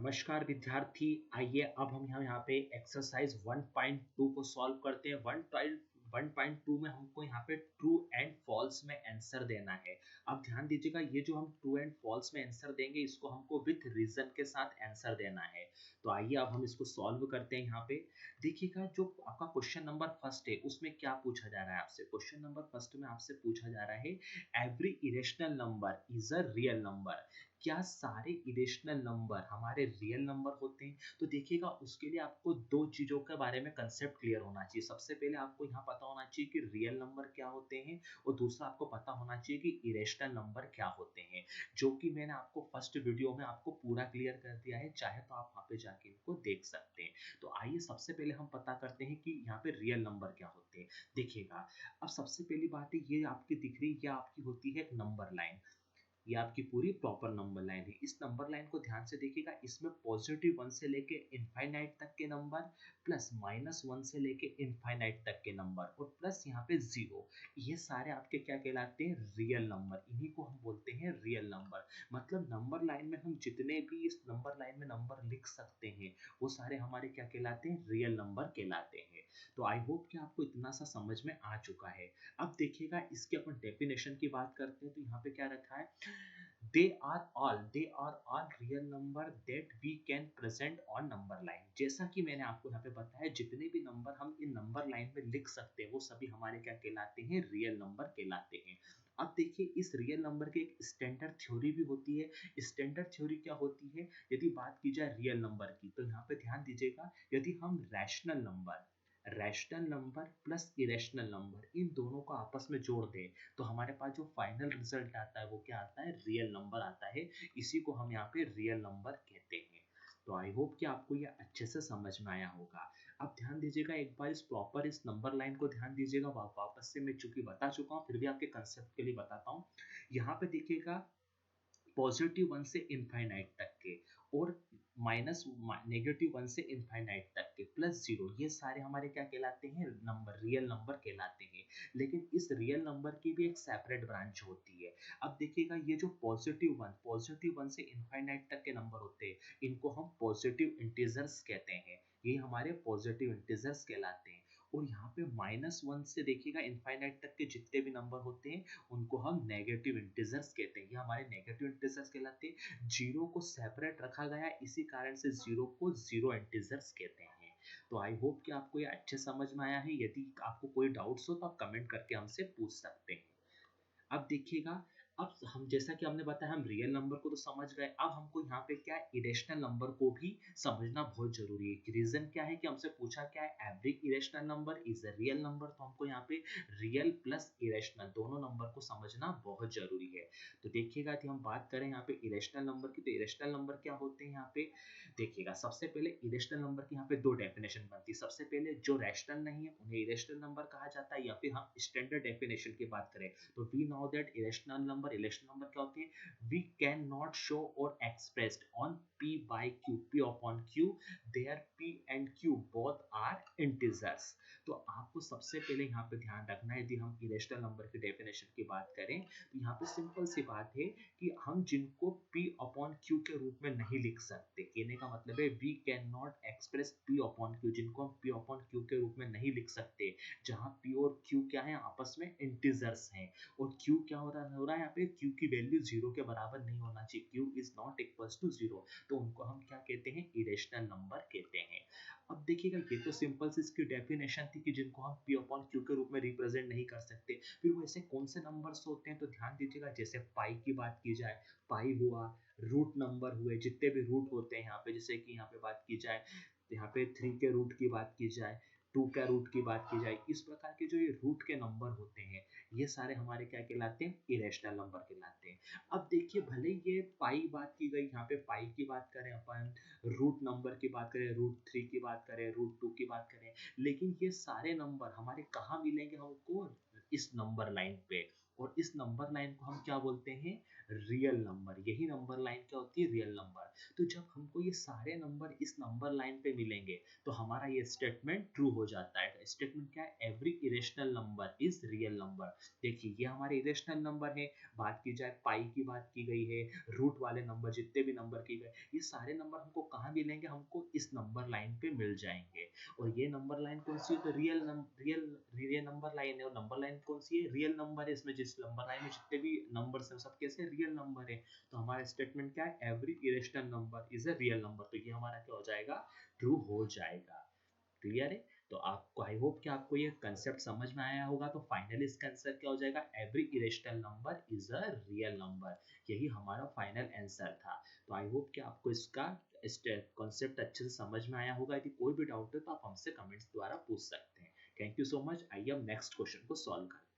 नमस्कार विद्यार्थी। आइए अब हम यहाँ पे एक्सरसाइज 1.2 को सॉल्व करते हैं। 1.2 में हमको यहाँ पे ट्रू एंड फॉल्स में आंसर देना है। अब ध्यान दीजिएगा, ये जो हम ट्रू एंड फॉल्स में आंसर देंगे इसको हमको विथ रीजन के साथ आंसर देना है। तो आइए अब हम इसको सॉल्व करते हैं। यहाँ पे देखिएगा, जो आपका क्वेश्चन नंबर फर्स्ट है उसमें क्या पूछा जा रहा है आपसे। क्वेश्चन नंबर फर्स्ट में आपसे पूछा जा रहा है, every irrational number is a real number. क्या सारे इरेशनल नंबर हमारे रियल नंबर होते हैं? तो देखिएगा, उसके लिए आपको दो चीज़ों के बारे में कंसेप्ट क्लियर होना चाहिए। सबसे पहले आपको यहाँ पता होना चाहिए कि रियल नंबर क्या होते हैं, और दूसरा आपको पता होना चाहिए कि इरेशनल नंबर क्या होते हैं, जो कि मैंने आपको फर्स्ट वीडियो में आपको पूरा क्लियर कर दिया है। चाहे तो आप वहाँ पे जाके इनको देख सकते हैं। तो आइए सबसे पहले हम पता करते हैं कि यहाँ पे रियल नंबर क्या होते हैं। देखिएगा, अब सबसे पहली बात है, ये आपकी दिख रही है, आपकी होती है एक नंबर लाइन। ये आपकी पूरी प्रॉपर नंबर लाइन है। इस नंबर लाइन को ध्यान से देखिएगा, इसमें +1 से लेके इनफाइनाइट तक के नंबर, प्लस -1 से लेके इनफाइनाइट तक के नंबर, और प्लस यहाँ पे 0, ये सारे आपके क्या कहलाते हैं? Real number. इन्हीं को हम बोलते हैं रियल नंबर। मतलब नंबर लाइन में हम जितने भी इस नंबर लाइन में नंबर लिख सकते हैं वो सारे हमारे क्या कहलाते हैं? रियल नंबर कहलाते हैं। तो आई होप कि आपको इतना सा समझ में आ चुका है। अब देखिएगा, इसके अपन डेफिनेशन की बात करते हैं। तो यहाँ पे क्या रखा है? they are all real number that we can present on number line। जैसा कि मैंने आपको यहाँ पे बताया, जितने भी नंबर हम इन नंबर लाइन में लिख सकते हैं वो सभी हमारे क्या कहलाते हैं? रियल नंबर कहलाते हैं। अब देखिए, इस रियल नंबर की एक स्टैंडर्ड थ्योरी भी होती है। स्टैंडर्ड थ्योरी क्या होती है? यदि बात की जाए रियल नंबर की, तो यहाँ पे ध्यान दीजिएगा, यदि हम rational number plus irrational number in दोनों को आपस में जोड़ दें तो हमारे पास जो फाइनल रिजल्ट आता है वो क्या आता है? रियल नंबर आता है। इसी को हम यहाँ पे रियल नंबर कहते हैं। तो आई होप कि आपको ये अच्छे से समझ में आया होगा। अब ध्यान दीजिएगा, एक बार इस नंबर लाइन को ध्यान दीजिएगा। वापस से मैं चूंकि बता चुका हूँ, फिर भी आपके कंसेप्ट के लिए बताता हूँ। यहाँ पे देखिएगा, +1 से इनफाइनाइट तक के, और -1 से इनफाइनाइट तक के, +0, ये सारे हमारे क्या कहलाते हैं? नंबर, रियल नंबर कहलाते हैं। लेकिन इस रियल नंबर की भी एक सेपरेट ब्रांच होती है। अब देखिएगा, ये जो +1 से इनफाइनाइट तक के नंबर होते हैं, इनको हम पॉजिटिव इंटीजर्स कहते हैं। ये हमारे पॉजिटिव इंटीजर्स कहलाते हैं। और यहाँ पे -1 से देखिएगा इनफाइनाइट तक के जितने भी नंबर होते हैं उनको हम नेगेटिव इंटीजर्स कहते हैं। ये हमारे नेगेटिव इंटीजर्स कहलाते हैं। जीरो को सेपरेट रखा गया है, इसी कारण से जीरो को जीरो इंटीजर्स कहते हैं। तो आई होप कि आपको ये अच्छे समझ में आया है। यदि आपको कोई डाउट्स हो तो आप कमेंट करके हमसे पूछ सकते हैं। अब देखिएगा, अब हम जैसा कि हमने बताया, हम रियल नंबर को तो समझ गए। अब हमको यहाँ पे क्या है? इरेशनल नंबर को भी समझना बहुत जरूरी है। रीजन क्या है कि हमसे पूछा क्या है? Every irrational number is a real number. तो हमको यहाँ पे रियल प्लस इरेशनल दोनों नंबर को समझना बहुत जरूरी है। तो देखिएगा, कि हम बात करें यहाँ पे इरेशनल नंबर की, तो इरेशनल नंबर क्या होते हैं यहाँ पे? देखिएगा, सबसे पहले इरेशनल नंबर की यहाँ पे दो डेफिनेशन बनती है। सबसे पहले, जो रैशनल नहीं है उन्हें इरेशनल नंबर कहा जाता है, या फिर हम स्टैंडर्ड डेफिनेशन की बात करें तो we know that irrational number क्या होते हैं? We can not show or expressed on p by q, p upon q, there p and q both are integers। तो आपको सबसे पहले यहाँ पे ध्यान रखना है, यदि हम इरेशनल नंबर की डेफिनेशन की बात करें तो यहाँ पे सिंपल सी बात है कि हम जिनको p upon q के रूप में नहीं लिख सकते, कहने का मतलब है we can not express p upon q, जिनको हम p upon q के रूप में नहीं लिख सकते, जहाँ p और q क्या है? आपस में इंटीजर्स हैं। और q क्या हो रहा है यहाँ पे? q की वैल्यू 0 के बराबर नहीं होना चाहिए, q is not equals to 0। तो उनको हम क्या कहते हैं? इरेशनल नंबर कहते हैं। अब देखिएगा, ये तो सिंपल सी इसकी डेफिनेशन थी कि जिनको हम p अपॉन q के रूप में रिप्रेजेंट नहीं कर सकते। फिर वो ऐसे कौन से नंबर्स होते हैं? तो ध्यान दीजिएगा, जैसे पाई की बात की जाए, पाई हुआ, रूट नंबर हुए, जितने भी रूट होते हैं यहाँ पे, जैसे कि यहाँ पे बात की जाए, यहाँ पे 3 के रूट की बात की जाए, 2 का रूट की बात की जाए, इस प्रकार के जो ये रूट के नंबर होते हैं ये सारे हमारे क्या कहलाते हैं? इरेशनल नंबर कहलाते हैं। अब देखिए, भले ये पाई बात की गई, यहाँ पे पाई की बात करें अपन, रूट नंबर की बात करें, √3 की बात करें, √2 की बात करें, लेकिन ये सारे नंबर हमारे कहाँ मिलेंगे हमको? इस नंबर लाइन पे। और इस नंबर लाइन को हम क्या बोलते हैं? रियल नंबर, यही नंबर लाइन क्या होती है, रियल नंबर। तो जब हमको ये सारे नंबर इस नंबर लाइन पे मिलेंगे तो हमारा ये स्टेटमेंट ट्रू हो जाता है। स्टेटमेंट क्या है, every irrational number is real number. देखिए ये हमारे इरेशनल नंबर है, बात की जाए पाई की बात की गई है, रूट वाले नंबर जितने भी नंबर की गए, ये सारे नंबर हमको कहाँ मिलेंगे, हमको इस नंबर लाइन पे मिल जाएंगे। और ये नंबर लाइन कौन सी है, तो रियल नंबर लाइन है। और नंबर लाइन कौन सी है, रियल नंबर है। इसमें जिस नंबर लाइन में जितने भी नंबर्स हैं सब कैसे रियल नंबर है। तो हमारा स्टेटमेंट क्या है, every irrational number is a real number. तो ये हमारा क्या हो जाएगा, ट्रू हो जाएगा। क्लियर है। तो आपको आई होप कि आपको ये कंसेप्ट समझ में आया होगा। तो फाइनली इसका आंसर क्या हो जाएगा, every irrational number is a real number. यही हमारा फाइनल आंसर था। तो आई होप कि आपको इसका कॉन्सेप्ट अच्छे से समझ में आया होगा। यदि कोई भी डाउट है तो आप हमसे कमेंट्स द्वारा पूछ सकते हैं। Thank you so much. आइए अब नेक्स्ट क्वेश्चन को सॉल्व करते हैं।